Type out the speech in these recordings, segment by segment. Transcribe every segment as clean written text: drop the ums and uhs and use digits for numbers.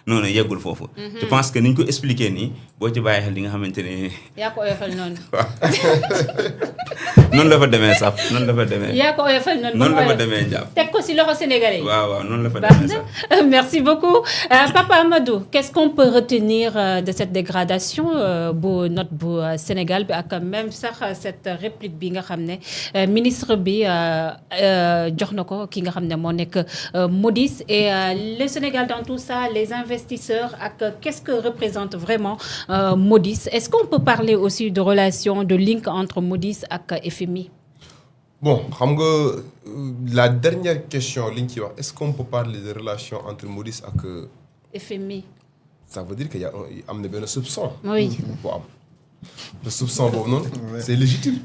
non yeggul foofu. je pense que ni ñu ko expliqué nii boo ci bàyyi xel li nga xamante ne. yaa ko oyofal noonu. noonu la fa demee sax noonu la fa demee. yaa ko oyofal noonu. noonu la fa demee njàpp. teg ko si loxo sénégalais yi. waaw noonu la fa demee sax. Merci beaucoup. Papa Amadou, qu'est-ce qu'on peut retenir de cette dégradation bu notre bu Sénégal bi ak même sax cette réplique bi nga xam ne ministre bi jox na ko ki nga xam ne moo nekk Moody's et le Sénégal dans tout ça, les investisseurs ak qu'est-ce que représente vraiment Moody's? Est-ce qu'on peut parler aussi de relation, de link entre Moody's ak FMI? Bon, la dernière question, est-ce qu'on peut parler de relation entre Moody's et FMI? Ça veut dire qu'il y a un soupçon. Oui. Le soupçon, c'est légitime.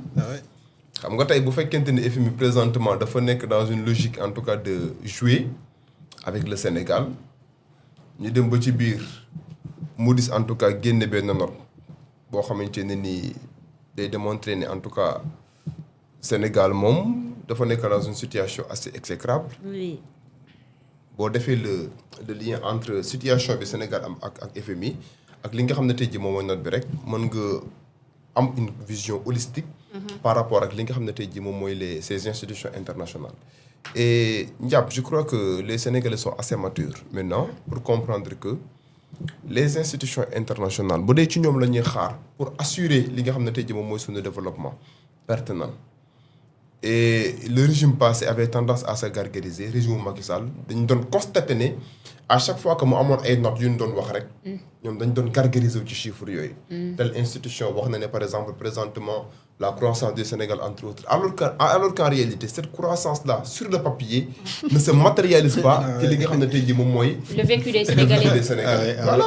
Xam nga tay bu fekkente ni FMI présentement dafa nek dans une logique en tout cas de jouer avec le Sénégal ñu dem ba ci biir Moody's en tout cas génne benn note boo xamante ne ni day démontrer ni en tout cas Sénégal moom dafa nekk dans une situation assez exécrable. Oui. boo defee le lien entre situation bi Sénégal am ak FMI ak li nga xam ne tey jii moom mooy note bi rek mën nga am une vision holistique. par rapport ak li nga xam ne tey jii moom mooy ces institutions internationales. Et Ndiap, je crois que les Sénégalais sont assez matures maintenant pour comprendre que les institutions internationales bu dee ci ñoom la ñuy xaar pour assurer li nga xam ne tey jii moom mooy suñu développement pertinent. Et le régime passé avait tendance à se gargariser régime Macky Sall dañu doon constater ne à chaque fois que mu amoon ay notes yu ñu doon wax rek ñoom dañu doon gargariser wu ci chiffres yooyu. Telle institution wax na ne par exemple présentement la croissance du Sénégal entre autres alors qu'en réalité cette croissance là sur le papier ne se matérialise pas ci li nga xam ne tey jii moom mooy. le vécu des Sénégalais. Voilà.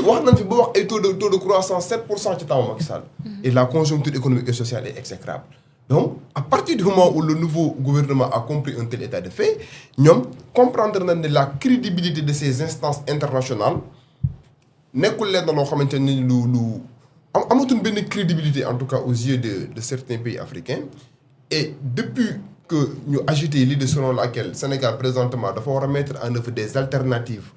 wax nañ fi ba wax ay taux de croissance 7% ci temps Macky Sall. Et la conjoncture économique et sociale est exécrable. Donc, à partir du moment où le nouveau gouvernement a compris un tel état de fait, nous comprendre la crédibilité de ces instances internationales. Nekkul leen loo xamante ni amatuñ benn crédibilité en tout cas aux yeux de certains pays africains. Et depuis que nous agité l'idée selon laquelle le Sénégal présentement doit mettre en œuvre des alternatives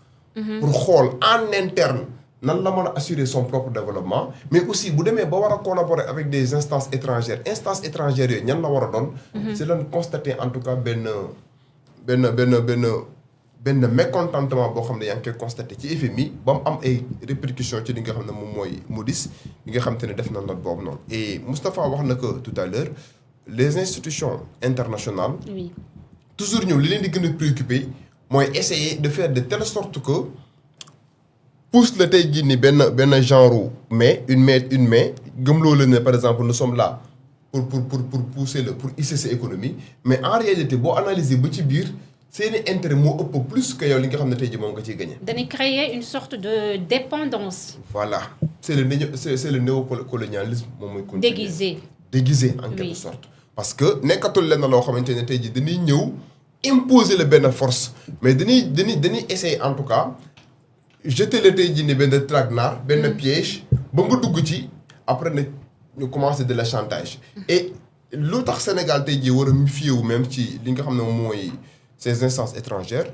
pour xool en interne nan la mën a assurer son propre développement, mais aussi bu demee ba war a collaborer avec des instances étrangères yooyu ñan la war a doon. c'est lan constater en tout cas benn mécontentement boo xam ne yaa ngi koy constater ci FMI ba mu am ay répercussions ci li nga xam ne moom mooy Moody's bi nga xam te ne def na note boobu noonu. Et Moustapha wax na ko tout à l'heure les institutions internationales. Oui. toujours ñoom li leen di gën a préoccuper mooy essayer de faire de telle sorte que. pousse le tey jii ni benn genre une main gëmloo la ne par exemple nous sommes là pour pousser pour hisser sa économie mais en réalité boo analyser ba ci biir seeni intérêt moo ëpp plus que yow li nga xam ne tey jii moom nga ciy gagné. dañuy créer une sorte de dépendance. Voilà c'est le néocolonialisme moom mooy. déguisé en quelque sorte. parce que nekkatul lenn loo xamante ne tey jii dañuy ñëw imposer la benn force mais dañuy essayer en tout cas. jeter le tey jii ni benn traquenard benn piège ba nga dugg ci après nag ñu commencer de la chantage. Et lu tax Sénégal tey jii war a méfier wu même ci li nga xam ne mooy ces instances étrangères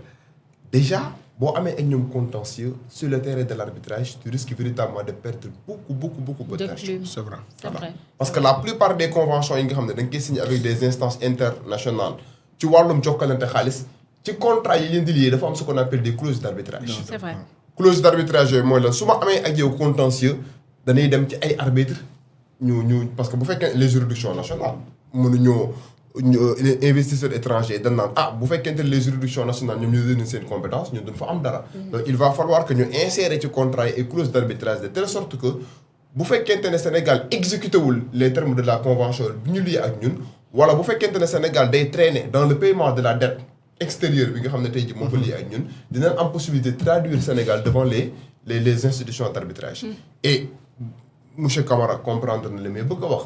déjà boo amee ak ñoom contentieux sur le terrain de l'arbitrage tu risques véritablement de perdre beaucoup d'argent. C'est vrai. Parce que la plupart des conventions yi nga xam ne dañ koy signer avec des instances internationales ci wàllum jokkalante xaalis ci contrat yi leen di lié dafa am ce qu'on appelle des clauses d'arbitrage. C'est vrai. clause d'arbitrage yooyu mooy la su ma amee ak yow contentieux dañuy dem ci ay arbitres ñu parce que bu fekkee les juridictions nationales mënuñoo investisseurs étrangers dañ naan bu fekkente les juridictions nationales ñoom ñoo leen seen compétence ñun duñ fa am dara. donc il va falloir que ñu insérer ci contrat yi ay clause d'arbitrage de telle sorte que bu fekkente ne Sénégal exécuté wul les termes de la convention bi ñu lié ak ñun wala bu fekkente ne Sénégal day traîner dans le paiement de la dette. extérieur bi nga xam ne tey jii moo ko lii ak ñun dinañ am possibilité de traduire Sénégal devant les institutions d'arbitrage. Et monsieur Camara comprendre na li may bëgg a wax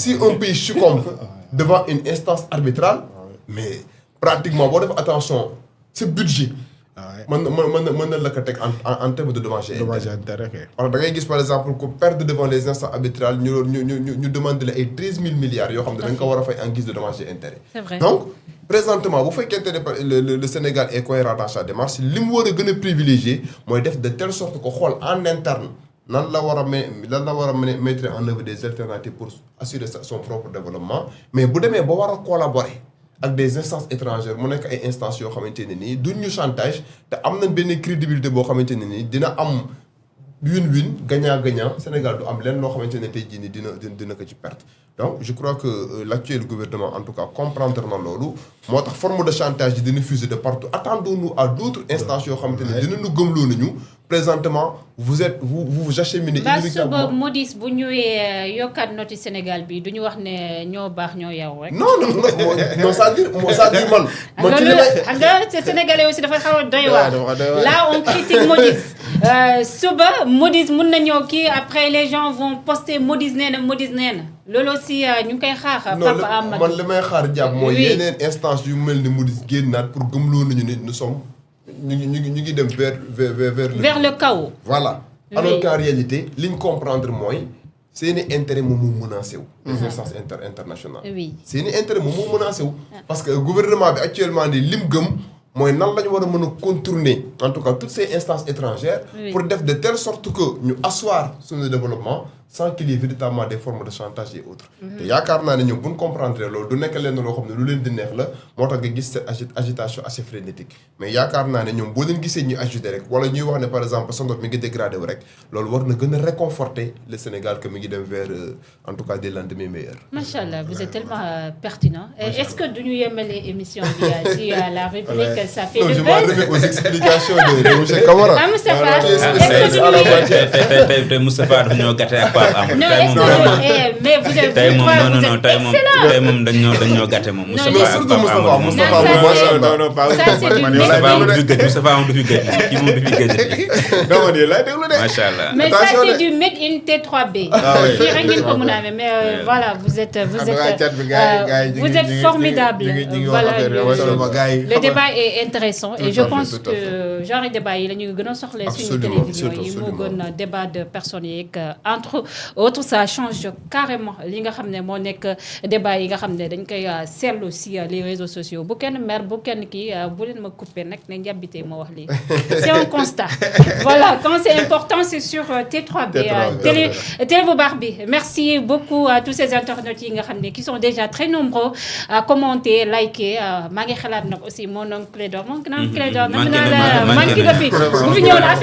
si un pays succombe devant une instance arbitrale mais pratiquement boo def attention ce budget mën na la ko teg en terme de dommages et intérêts. Alors da ngay gis par exemple que perdre devant les instances arbitrales ñu demande la ay 13 000 milliards yoo xam ne da nga ko war a fay en guise de dommages et intérêts. C'est vrai. Donc présentement bu fekkente ne le Sénégal est cohérent dans sa démarche li mu war a gën a privilégier mooy def de telle sorte que xool en interne nan la war a mettre en œuvre des alternatives pour assurer son propre développement mais bu demee ba war a collaborer ak des instances étrangères mu nekk ay instances yoo xamante ne nii duñ ñu chantage te am nañ benn crédibilité boo xamante ne nii dina am win-win gagnant-gagnant Sénégal du am lenn loo xamante ne tey jii nii dina ko ci perte. Donc je crois que l'actuel gouvernement en tout cas comprendre na loolu moo tax forme de chantage yi dina fuser de partout attendons-nous à d'autres instances yoo xamante ne dinañu gëmloo nañu présentement vous acheminez immédiatement. Modis bu ñëwee yokkaat noti Sénégal bi du ñu wax ne ñoo baax ñoo yow rek. non c'est-à-dire man. ci li may nga Sénégalais aussi dafa xaw a doy waar. Là on critique Modis suba Modis mun na ñëw kii après les gens vont poster Modis nee na loolu aussi ñu ngi koy xaar. Papa Amadou man li may xaar jàpp mooy yeneen instance yu mel ni Modis génnaat pour gëmloo nañu ne nous sommes ñu ngi dem vers le chaos. Voilà. Oui. Alors qu'en réalité li ñu comprendre mooy seeni intérêt moom moo menacé wu. les instances internationales. Oui. seeni intérêt moom moo menacé wu. parce que gouvernement bi actuellement nii lim gëm mooy nan la ñu war a mën a contourner en tout cas toutes ces instances étrangères. Oui. Pour def de telle sorte que ñu asseoir suñu développement sans qu'il y ait véritablement des formes de chantage et autres. te yaakaar naa ne ñoom bu ñu comprendre loolu du nekk leen loo xam ne lu leen di neex la moo tax nga gis cette agitation assez frénétique mais yaakaar naa ne ñoom boo leen gisee ñuy agité rek wala ñuy wax ne par exemple Senghor mi ngi dégradé wu rek loolu war na gën a réconforter le Sénégal que mi ngi dem vers en tout cas des lendemains meilleurs. Macha Allah, vous êtes tellement pertinent. Est-ce que duñu yemale émission bi ci la rubrique ça fait le buzz? Je m'en remets aux explications de monsieur Camara. Ah Moustapha, est-ce que Moustapha dafa ñoo gàtte ak non, est-ce que mais vous êtes excellent. tey moom dañoo gàtte moom. Moustapha moom du fi gëj kii moom du fi gëj. Macha Allah. Mais ça c'est du made in T3B. Fii rek ngeen ko mën a amee mais voilà vous êtes formidable. Voilà le débat est intéressant et je pense que genre débat yi la ñu gën a soxla suñu télévision yi moo gën débat de personnes yeeg entre autres ça change carrément li nga xam ne moo nekk débat yi nga xam ne dañ koy seetlu si les réseaux sociaux bu kenn mer bu kenn kii bu leen ma coupé nag ne njabitee moo wax lii c'est un constat. Voilà quand c'est important c'est sur T3B télé bu baax bi. Merci beaucoup à tous ces internautes yi nga xam ne qui sont déjà très nombreux à commenter liker maa ngi xalaat nag aussi mon oncle Clédor manqué nga fi bu fi ñëwoon affaire